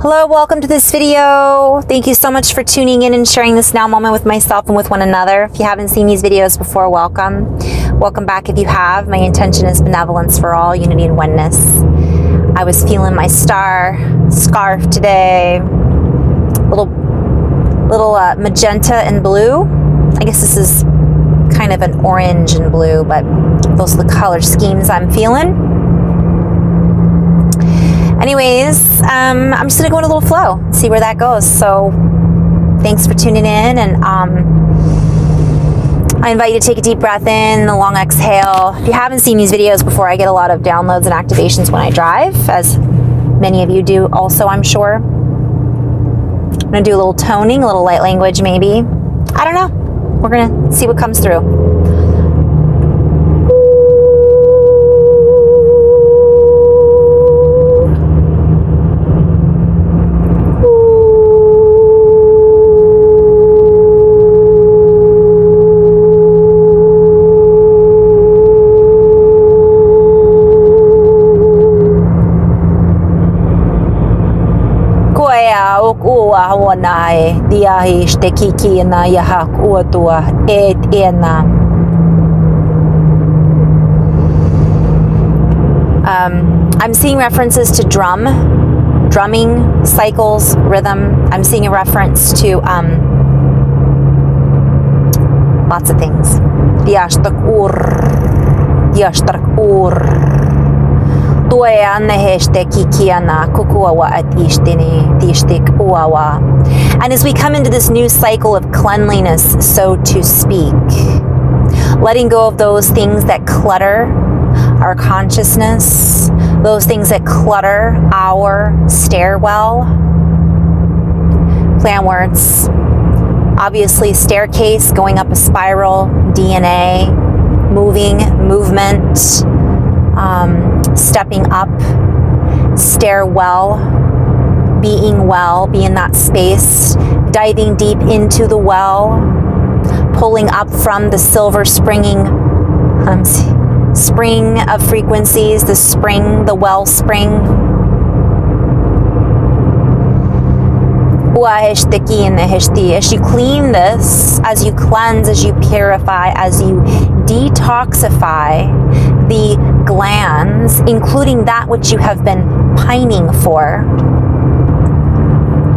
Hello, welcome to this video. Thank you so much for tuning in and sharing this now moment with myself and with one another. If you haven't seen these videos before, welcome. Welcome back if you have. My intention is benevolence for all, unity and oneness. I was feeling my star scarf today. Little magenta and blue. I guess this is kind of an orange and blue, but those are the color schemes I'm feeling. Anyways, I'm just gonna go in a little flow, see where that goes. So thanks for tuning in, and I invite you to take a deep breath in, a long exhale. If you haven't seen these videos before, I get a lot of downloads and activations when I drive, as many of you do also, I'm sure. I'm gonna do a little toning, a little light language maybe. I don't know. We're gonna see what comes through. Ua wanai diahi stekiki na yahak uatua et ena. I'm seeing references to drumming, cycles, rhythm. I'm seeing a reference to lots of things. Diashtak ur. And as we come into this new cycle of cleanliness, so to speak, letting go of those things that clutter our consciousness, those things that clutter our stairwell. Plan words. Obviously, staircase, going up a spiral, DNA, movement, stepping up, stairwell, being well, be in that space, diving deep into the well, pulling up from the silver spring of frequencies, the wellspring. As you clean this, as you cleanse, as you purify, as you detoxify the glands, including that which you have been pining for,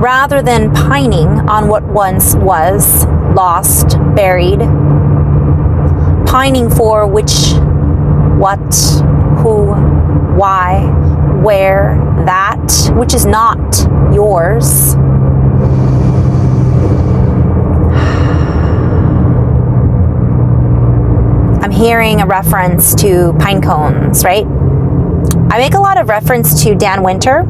rather than pining on what once was lost, buried, pining for which, what, who, why, where, that which is not yours. I'm hearing a reference to pine cones, right? I make a lot of reference to Dan Winter.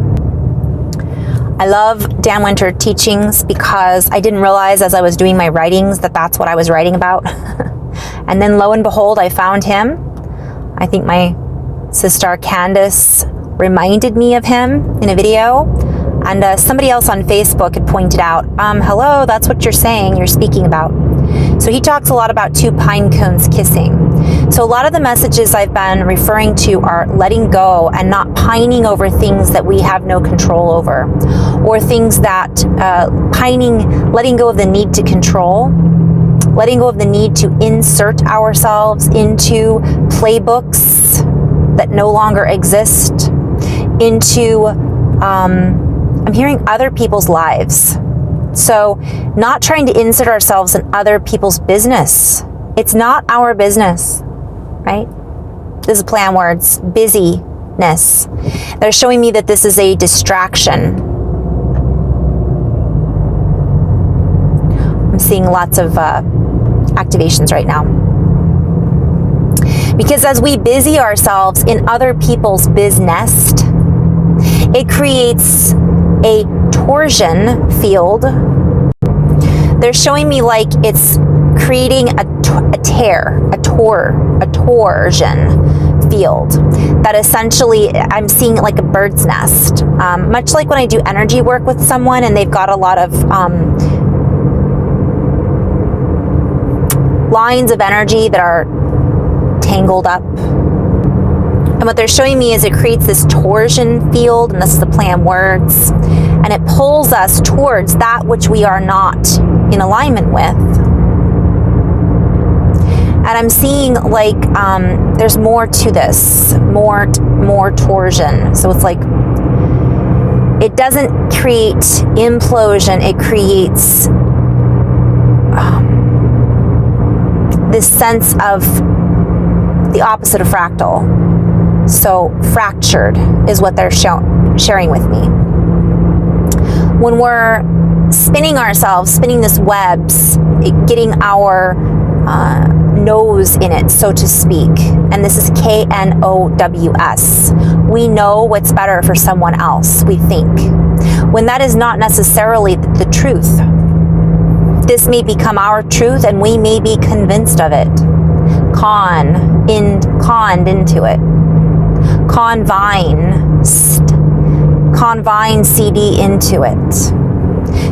I love Dan Winter teachings because I didn't realize as I was doing my writings that that's what I was writing about. And then lo and behold, I found him. I think my sister Candace reminded me of him in a video. And somebody else on Facebook had pointed out, hello, that's what you're saying, you're speaking about. So he talks a lot about two pine cones kissing. So a lot of the messages I've been referring to are letting go and not pining over things that we have no control over, or things that letting go of the need to control, letting go of the need to insert ourselves into playbooks that no longer exist, into I'm hearing other people's lives. So not trying to insert ourselves in other people's business. It's not our business, right? This is plan words, busyness. They're showing me that this is a distraction. I'm seeing lots of activations right now. Because as we busy ourselves in other people's business, it creates a torsion field. They're showing me like it's creating a torsion field that essentially I'm seeing it like a bird's nest. Much like when I do energy work with someone and they've got a lot of lines of energy that are tangled up. And what they're showing me is it creates this torsion field, and this is the plan words. and it pulls us towards that which we are not in alignment with. And I'm seeing like there's more to this, more torsion. So it's like it doesn't create implosion, it creates this sense of the opposite of fractal. So fractured is what they're sharing with me. When we're spinning ourselves, spinning this webs, getting our nose in it, so to speak, and this is KNOWS. We know what's better for someone else, we think, when that is not necessarily the truth. This may become our truth and we may be convinced of it, conned into it. Convine CD into it.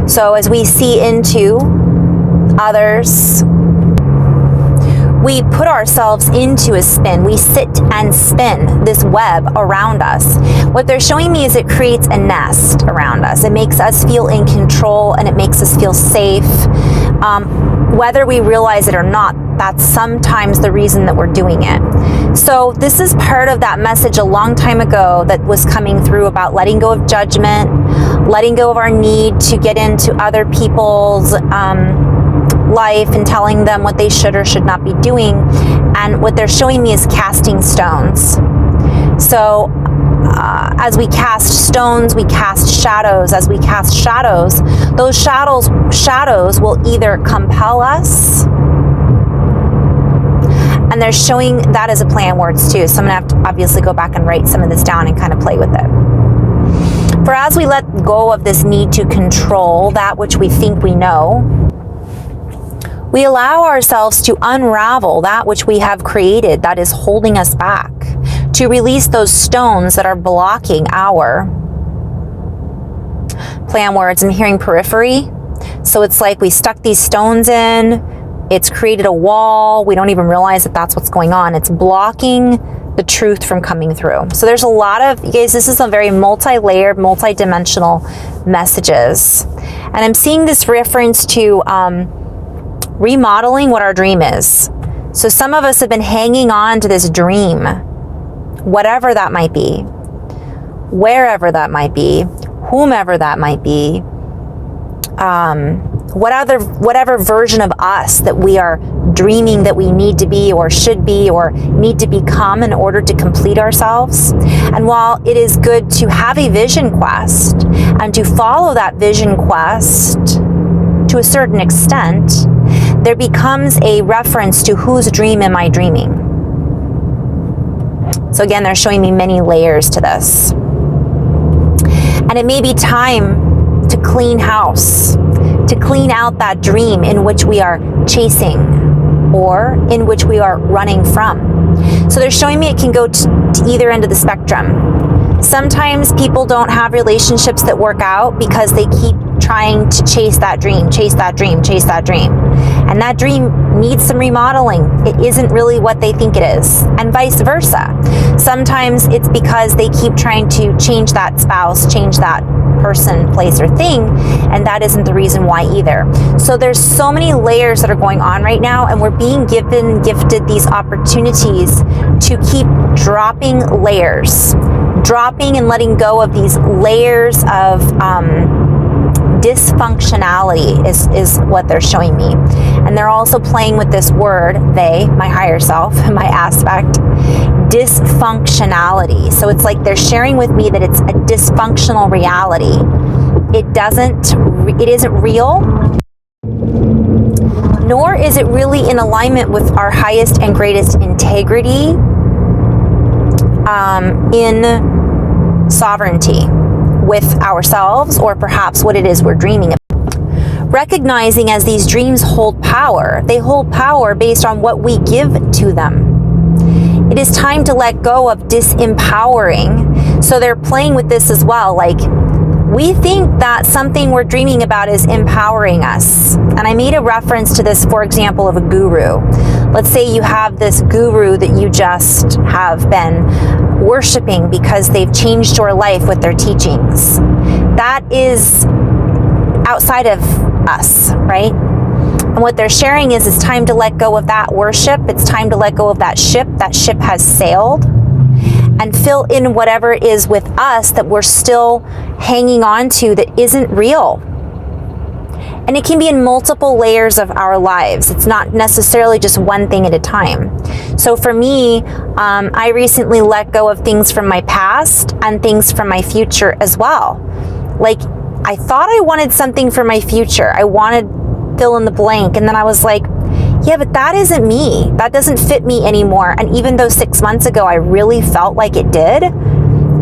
So as we see into others, we put ourselves into a spin. We sit and spin this web around us. What they're showing me is it creates a nest around us. It makes us feel in control and it makes us feel safe. Whether we realize it or not, that's sometimes the reason that we're doing it. So this is part of that message a long time ago that was coming through about letting go of judgment, letting go of our need to get into other people's life and telling them what they should or should not be doing. And what they're showing me is casting stones. So as we cast stones, we cast shadows. As we cast shadows, those shadows will either compel us, and they're showing that as a play on words too. So I'm gonna have to obviously go back and write some of this down and kind of play with it. For as we let go of this need to control that which we think we know, we allow ourselves to unravel that which we have created that is holding us back, to release those stones that are blocking our play on words. I'm hearing periphery. So it's like we stuck these stones in, it's created a wall. We don't even realize that that's what's going on. It's blocking the truth from coming through. So there's a lot of, you guys, this is a very multi-layered, multi-dimensional messages. And I'm seeing this reference to remodeling what our dream is. So some of us have been hanging on to this dream, whatever that might be, wherever that might be, whomever that might be, whatever version of us that we are dreaming that we need to be or should be or need to become in order to complete ourselves. And while it is good to have a vision quest and to follow that vision quest to a certain extent, there becomes a reference to whose dream am I dreaming? So again, they're showing me many layers to this. And it may be time to clean house, to clean out that dream in which we are chasing or in which we are running from. So they're showing me it can go to either end of the spectrum. Sometimes people don't have relationships that work out because they keep trying to chase that dream, chase that dream, chase that dream. And that dream needs some remodeling. It isn't really what they think it is, and vice versa. Sometimes it's because they keep trying to change that spouse, change that person, place, or thing, and that isn't the reason why either. So there's so many layers that are going on right now, and we're being gifted these opportunities to keep dropping layers, dropping and letting go of these layers of dysfunctionality is what they're showing me. And they're also playing with this word, they, my higher self, my aspect, dysfunctionality. So it's like they're sharing with me that it's a dysfunctional reality. It isn't real, nor is it really in alignment with our highest and greatest integrity in sovereignty with ourselves, or perhaps what it is we're dreaming about. Recognizing as these dreams hold power, they hold power based on what we give to them. It is time to let go of disempowering. So they're playing with this as well. Like, we think that something we're dreaming about is empowering us. And I made a reference to this, for example, of a guru. Let's say you have this guru that you just have been worshiping because they've changed your life with their teachings. that is outside of us, right? And what they're sharing is it's time to let go of that worship. It's time to let go of that ship. That ship has sailed, and fill in whatever is with us that we're still hanging on to that isn't real. And it can be in multiple layers of our lives. It's not necessarily just one thing at a time. So for me, I recently let go of things from my past and things from my future as well. Like, I thought I wanted something for my future. I wanted fill in the blank. And then I was like, yeah, but that isn't me. That doesn't fit me anymore. And even though 6 months ago I really felt like it did,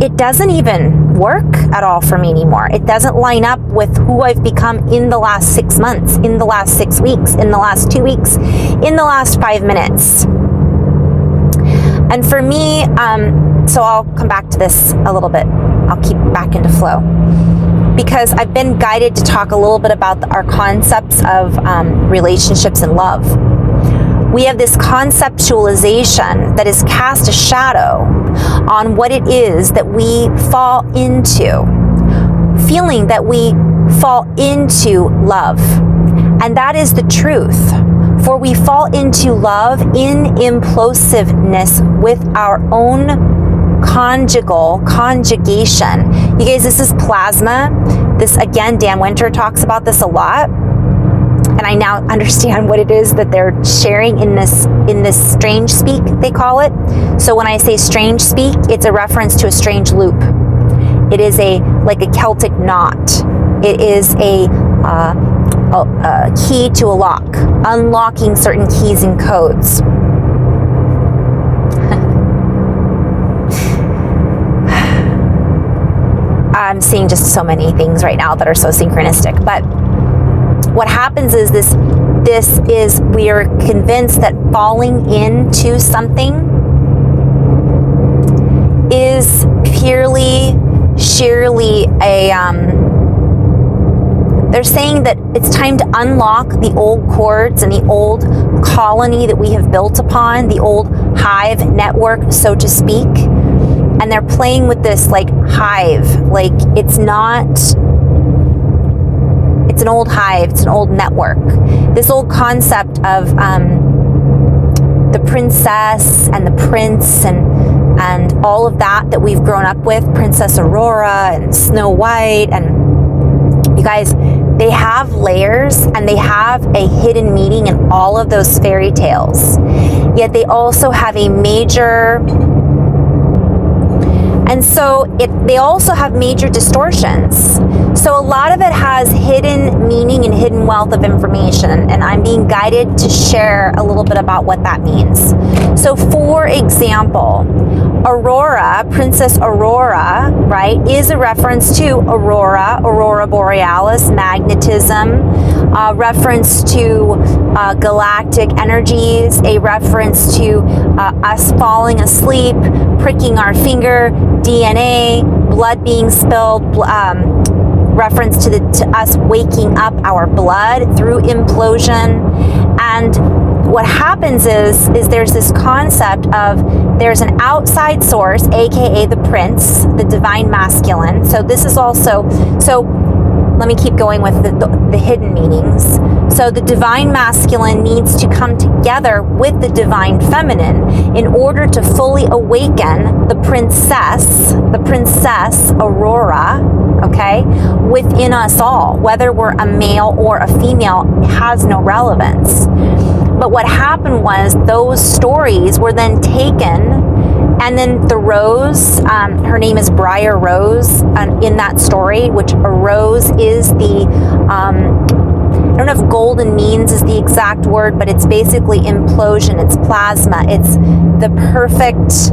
it doesn't even work at all for me anymore. It doesn't line up with who I've become in the last 6 months, in the last 6 weeks, in the last 2 weeks, in the last 5 minutes. And for me, so I'll come back to this a little bit. I'll keep back into flow, because I've been guided to talk a little bit about our concepts of relationships and love. We have this conceptualization that has cast a shadow on what it is that we fall into, feeling that we fall into love. And that is the truth. For we fall into love in implosiveness with our own conjugation. You guys, this is plasma. This, again, Dan Winter talks about this a lot. And I now understand what it is that they're sharing in this strange speak, they call it. So when I say strange speak, it's a reference to a strange loop. It is like a Celtic knot. It is a key to a lock, unlocking certain keys and codes. I'm seeing just so many things right now that are so synchronistic. But what happens is we are convinced that falling into something is sheerly they're saying that it's time to unlock the old cords and the old colony that we have built upon, the old hive network, so to speak. And they're playing with this like hive, like it's an old hive, it's an old network. This old concept of the princess and the prince and all of that we've grown up with, Princess Aurora and Snow White, and you guys, they have layers and they have a hidden meaning in all of those fairy tales. Yet they also have a major, and so they also have major distortions. So a lot of it has hidden meaning and hidden wealth of information, and I'm being guided to share a little bit about what that means. So for example, Aurora, Princess Aurora, right, is a reference to Aurora Borealis, magnetism, reference to galactic energies, a reference to us falling asleep, pricking our finger, DNA, blood being spilled, reference to us waking up our blood through implosion. And what happens is there's this concept of there's an outside source, aka the prince, the divine masculine. So this is also, so let me keep going with the hidden meanings. So the divine masculine needs to come together with the divine feminine in order to fully awaken the princess Aurora, okay, within us all. Whether we're a male or a female has no relevance. But what happened was those stories were then taken, and then the rose, her name is Briar Rose in that story, which a rose is the, I don't know if golden means is the exact word, but it's basically implosion, it's plasma, it's the perfect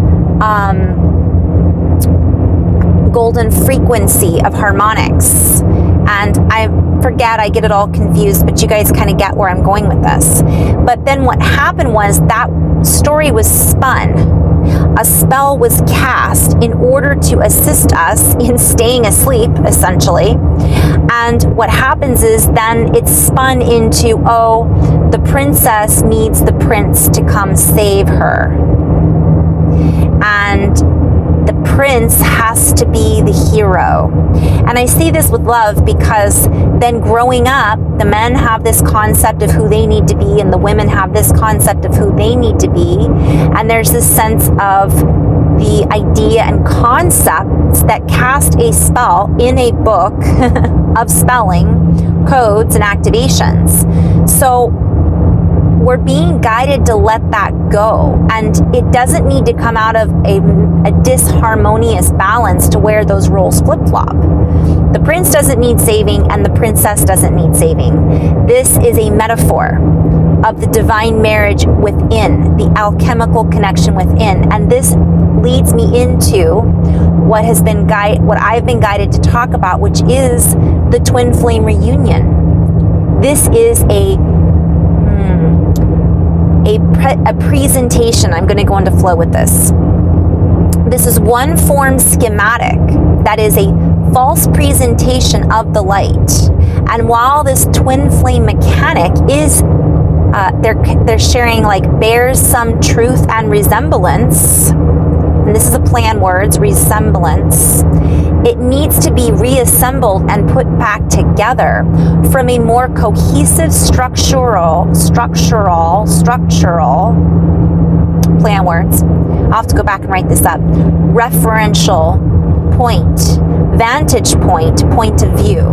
golden frequency of harmonics. And I forget, I get it all confused, but you guys kind of get where I'm going with this. But then what happened was that story was spun. A spell was cast in order to assist us in staying asleep, essentially. And what happens is then it's spun into, oh, the princess needs the prince to come save her. And the prince has to be the hero. And I see this with love because then growing up, the men have this concept of who they need to be and the women have this concept of who they need to be. And there's this sense of the idea and concepts that cast a spell in a book of spelling, codes, and activations. So we're being guided to let that go. And it doesn't need to come out of a disharmonious balance to where those roles flip-flop. The prince doesn't need saving and the princess doesn't need saving. This is a metaphor of the divine marriage within, the alchemical connection within. And this leads me into what I've been guided to talk about, which is the twin flame reunion. This is a presentation. I'm going to go into flow with this. This is one form schematic that is a false presentation of the light. And while this twin flame mechanic is they're sharing, like, bears some truth and resemblance, and this is a play on words, resemblance, it needs to be reassembled and put back together from a more cohesive structural, play on words. I'll have to go back and write this up. Referential point, vantage point, point of view.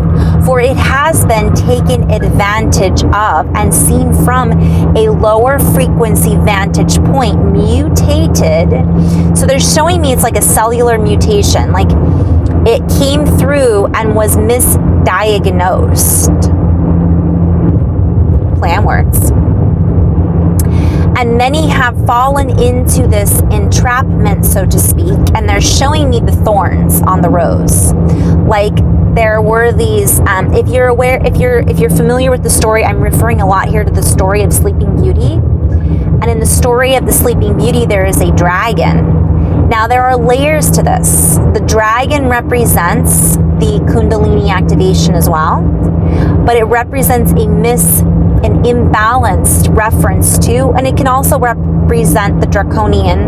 For it has been taken advantage of and seen from a lower frequency vantage point, mutated. So they're showing me it's like a cellular mutation, like it came through and was misdiagnosed. Play on words. And many have fallen into this entrapment, so to speak, and they're showing me the thorns on the rose. Like there were these, if you're familiar with the story, I'm referring a lot here to the story of Sleeping Beauty. And in the story of the Sleeping Beauty, there is a dragon. Now there are layers to this. The dragon represents the Kundalini activation as well, but it represents an imbalanced reference to, and it can also represent the draconian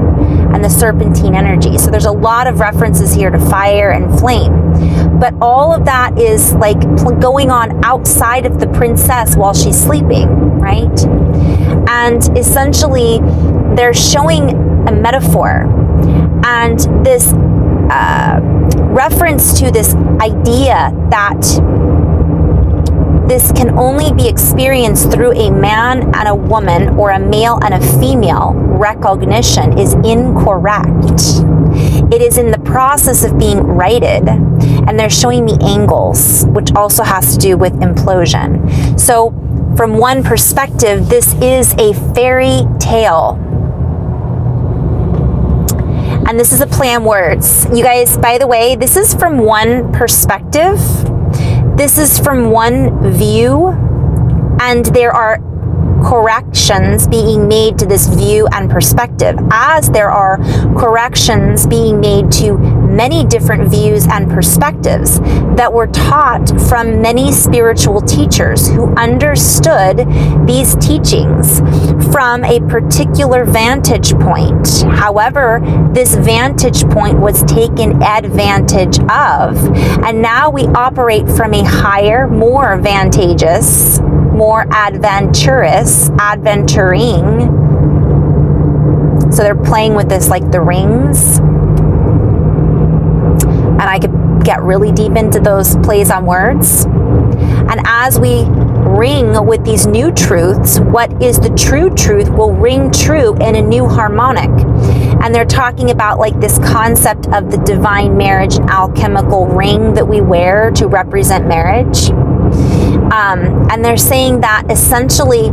and the serpentine energy. So there's a lot of references here to fire and flame. But all of that is like going on outside of the princess while she's sleeping, right? And essentially, they're showing a metaphor and this reference to this idea that this can only be experienced through a man and a woman or a male and a female recognition is incorrect. It is in the process of being righted, and they're showing me angles, which also has to do with implosion. So from one perspective, this is a fairy tale. And this is a play on words. You guys, by the way, this is from one perspective. This is from one view, and there are corrections being made to this view and perspective, as there are corrections being made to many different views and perspectives that were taught from many spiritual teachers who understood these teachings from a particular vantage point. However, this vantage point was taken advantage of, and now we operate from a higher, more advantageous, more adventuring. So they're playing with this like the rings. And I could get really deep into those plays on words. And as we ring with these new truths, what is the true truth will ring true in a new harmonic. And they're talking about like this concept of the divine marriage and alchemical ring that we wear to represent marriage. And they're saying that essentially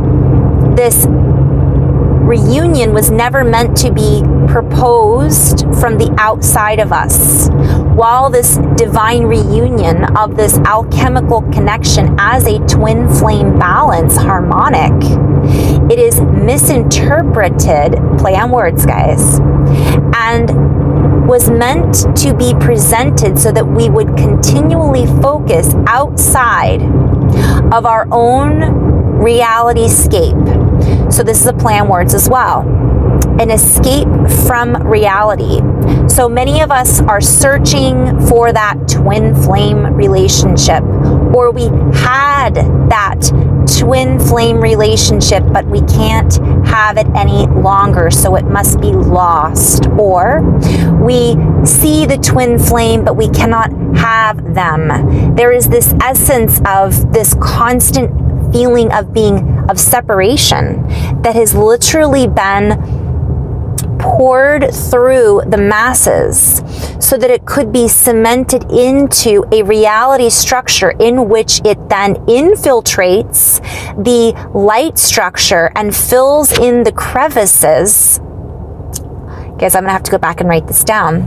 this reunion was never meant to be proposed from the outside of us. While this divine reunion of this alchemical connection as a twin flame balance harmonic, it is misinterpreted, play on words guys, and was meant to be presented so that we would continually focus outside of our own reality scape. So this is a play on words as well. An escape from reality. So many of us are searching for that twin flame relationship, or we had that twin flame relationship, but we can't have it any longer, so it must be lost. Or we see the twin flame, but we cannot have them. There is this essence of this constant feeling of separation that has literally been poured through the masses so that it could be cemented into a reality structure in which it then infiltrates the light structure and fills in the crevices. Guys, I'm gonna have to go back and write this down.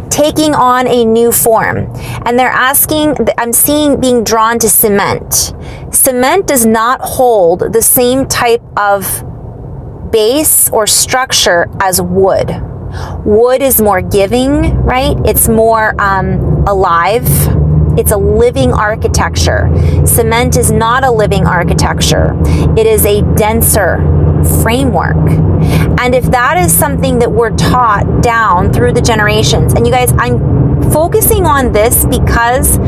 Taking on a new form. And they're asking, I'm seeing being drawn to cement. Cement does not hold the same type of base or structure as wood. Wood is more giving, right? It's more alive. It's a living architecture. Cement is not a living architecture. It is a denser framework. And if that is something that we're taught down through the generations, and you guys, I'm focusing on this because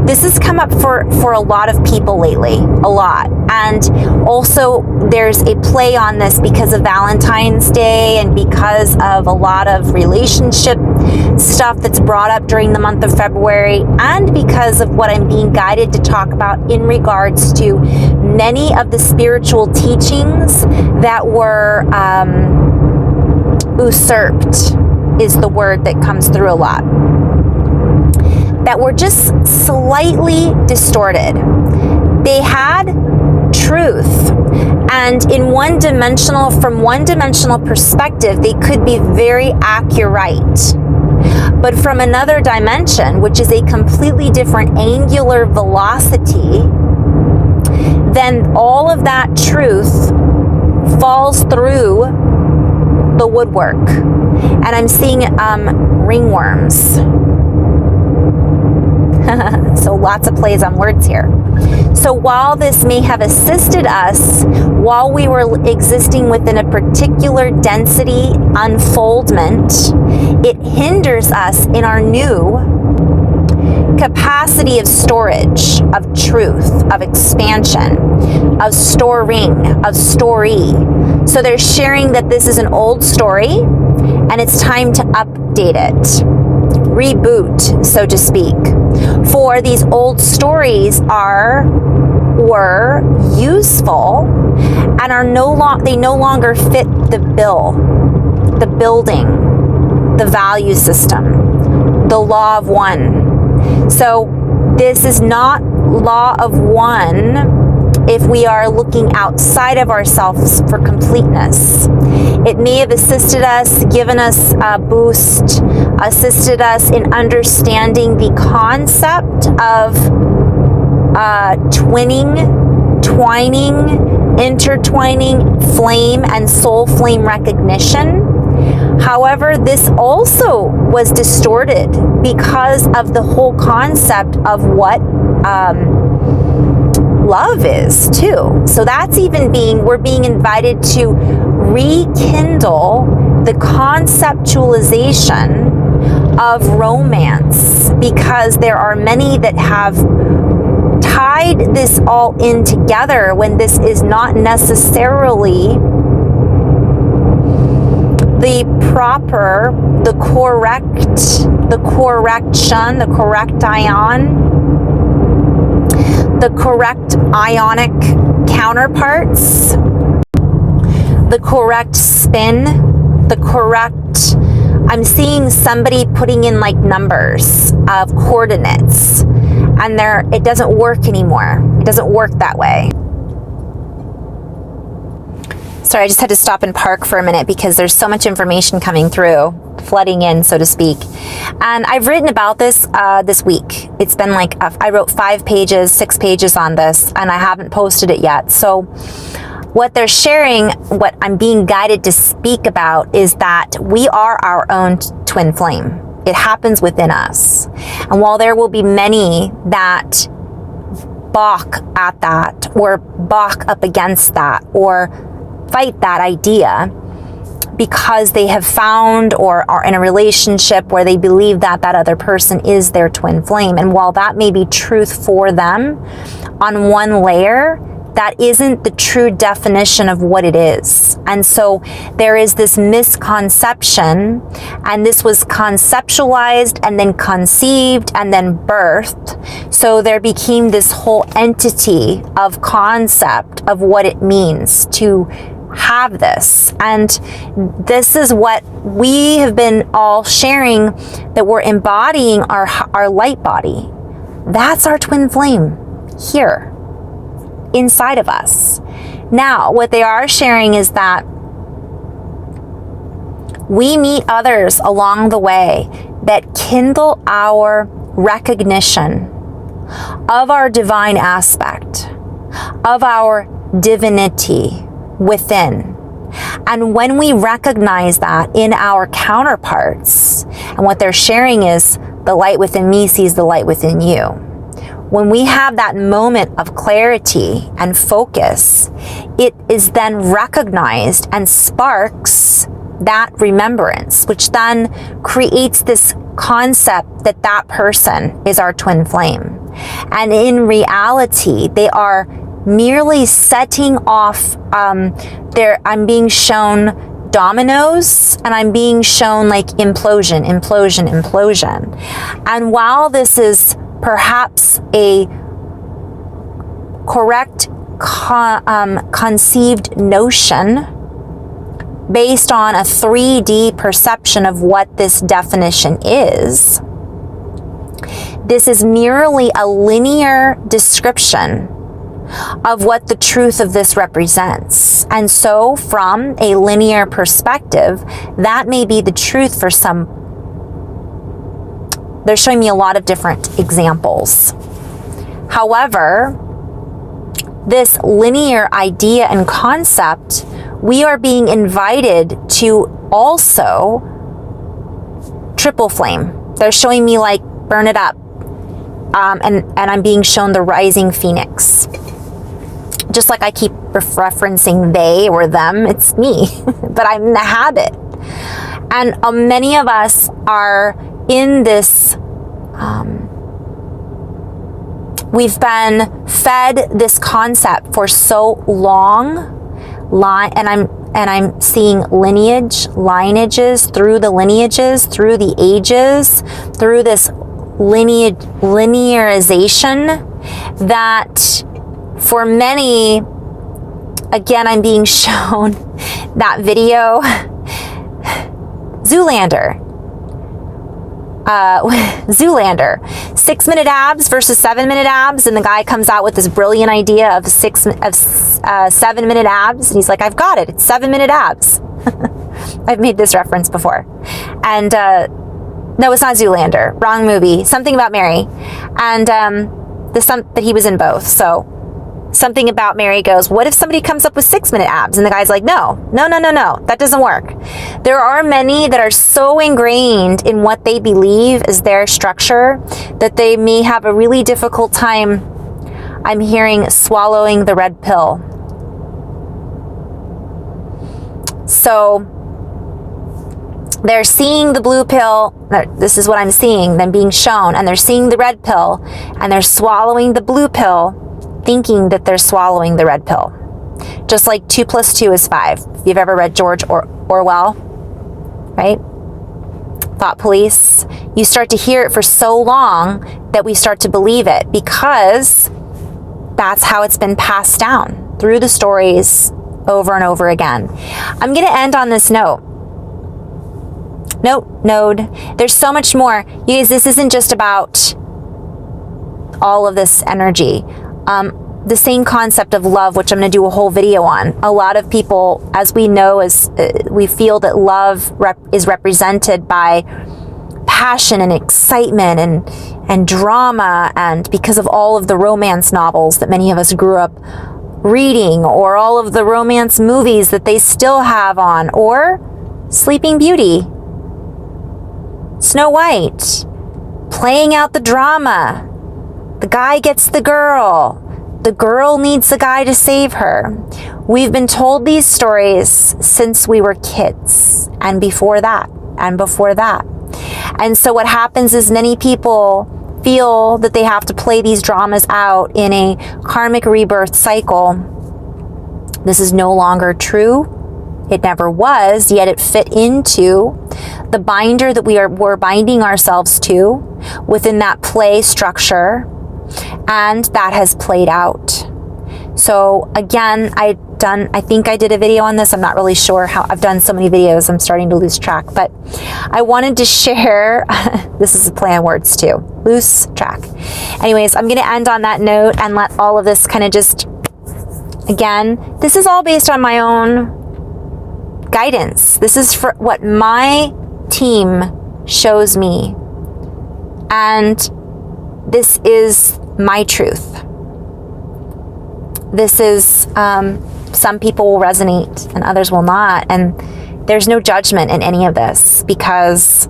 this has come up for a lot of people lately, a lot. And also there's a play on this because of Valentine's Day and because of a lot of relationship stuff that's brought up during the month of February, and because of what I'm being guided to talk about in regards to many of the spiritual teachings that were usurped is the word that comes through a lot, that were just slightly distorted. They had truth, and from one dimensional perspective, they could be very accurate. But from another dimension, which is a completely different angular velocity, then all of that truth falls through the woodwork. And I'm seeing ringworms. So lots of plays on words here. So while this may have assisted us while we were existing within a particular density unfoldment, it hinders us in our new capacity of storage, of truth, of expansion, of storing, of story. So they're sharing that this is an old story and it's time to update it, reboot, so to speak. For these old stories were useful and they no longer fit the bill, the building, the value system, the law of one. So this is not law of one if we are looking outside of ourselves for completeness. It may have assisted us, given us a boost, assisted us in understanding the concept of twining, intertwining flame and soul flame recognition. However, this also was distorted because of the whole concept of what love is too. So that's we're being invited to rekindle the conceptualization of romance, because there are many that have tied this all in together when this is not necessarily the proper, the correction, the correct ion, the correct ionic counterparts, the correct spin, the correct, I'm seeing somebody putting in like numbers of coordinates, and it doesn't work anymore. It doesn't work that way. Sorry, I just had to stop and park for a minute because there's so much information coming through, flooding in, so to speak. And I've written about this this week. It's been like, I wrote 5 pages, 6 pages on this, and I haven't posted it yet. So what they're sharing, what I'm being guided to speak about, is that we are our own twin flame. It happens within us. And while there will be many that balk at that, or balk up against that, or fight that idea, because they have found or are in a relationship where they believe that that other person is their twin flame. And while that may be truth for them on one layer, that isn't the true definition of what it is. And so there is this misconception, and this was conceptualized and then conceived and then birthed. So there became this whole entity of concept of what it means to have this. And this is what we have been all sharing, that we're embodying our light body. That's our twin flame here inside of us. Now, what they are sharing is that we meet others along the way that kindle our recognition of our divine aspect, of our divinity within. And when we recognize that in our counterparts, and what they're sharing is the light within me sees the light within you. When we have that moment of clarity and focus, it is then recognized and sparks that remembrance, which then creates this concept that that person is our twin flame. And in reality, they are merely setting off I'm being shown dominoes, and I'm being shown like implosion. And while this is perhaps a correct conceived notion based on a 3D perception of what this definition is, this is merely a linear description of what the truth of this represents. And so from a linear perspective, that may be the truth for some. They're showing me a lot of different examples. However, this linear idea and concept, we are being invited to also triple flame. They're showing me like burn it up. And I'm being shown the rising phoenix. Just like I keep referencing they or them, it's me, but I'm the habit. And many of us are in this, we've been fed this concept for so long, and I'm seeing lineages through the lineages, through the ages, through this linearization, that for many, again, I'm being shown that video, Zoolander, 6-minute abs versus 7-minute abs, and the guy comes out with this brilliant idea of 7-minute abs, and he's like, I've got it, it's 7-minute abs. I've made this reference before. And no, it's not Zoolander, wrong movie, Something About Mary, and that he was in both. So Something About Mary goes, what if somebody comes up with 6-minute abs? And the guy's like, no, that doesn't work. There are many that are so ingrained in what they believe is their structure that they may have a really difficult time, I'm hearing, swallowing the red pill. So they're seeing the blue pill, this is what I'm seeing, them being shown, and they're seeing the red pill, and they're swallowing the blue pill, thinking that they're swallowing the red pill. Just like 2 + 2 is 5. If you've ever read George Orwell, right? Thought Police. You start to hear it for so long that we start to believe it, because that's how it's been passed down through the stories over and over again. I'm going to end on this note. Node. There's so much more. You guys, this isn't just about all of this energy. The same concept of love, which I'm going to do a whole video on. A lot of people, as we know, we feel that love is represented by passion and excitement and drama, and because of all of the romance novels that many of us grew up reading, or all of the romance movies that they still have on, or Sleeping Beauty, Snow White, playing out the drama. The guy gets the girl. the girl needs the guy to save her. We've been told these stories since we were kids, and before that, and before that. And so what happens is many people feel that they have to play these dramas out in a karmic rebirth cycle. This is no longer true. It never was, yet it fit into the binder that we're binding ourselves to within that play structure, and that has played out. So again, I think I did a video on this. I'm not really sure how. I've done so many videos, I'm starting to lose track, but I wanted to share, this is a play on words too, lose track. Anyways, I'm going to end on that note and let all of this kind of just, again, this is all based on my own guidance. This is for what my team shows me, and this is my truth. This is, some people will resonate and others will not, and there's no judgment in any of this, because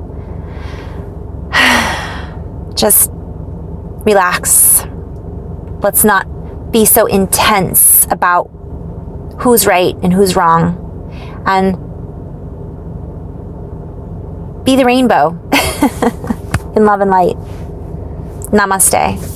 just relax. Let's not be so intense about who's right and who's wrong, and be the rainbow in love and light. Namaste.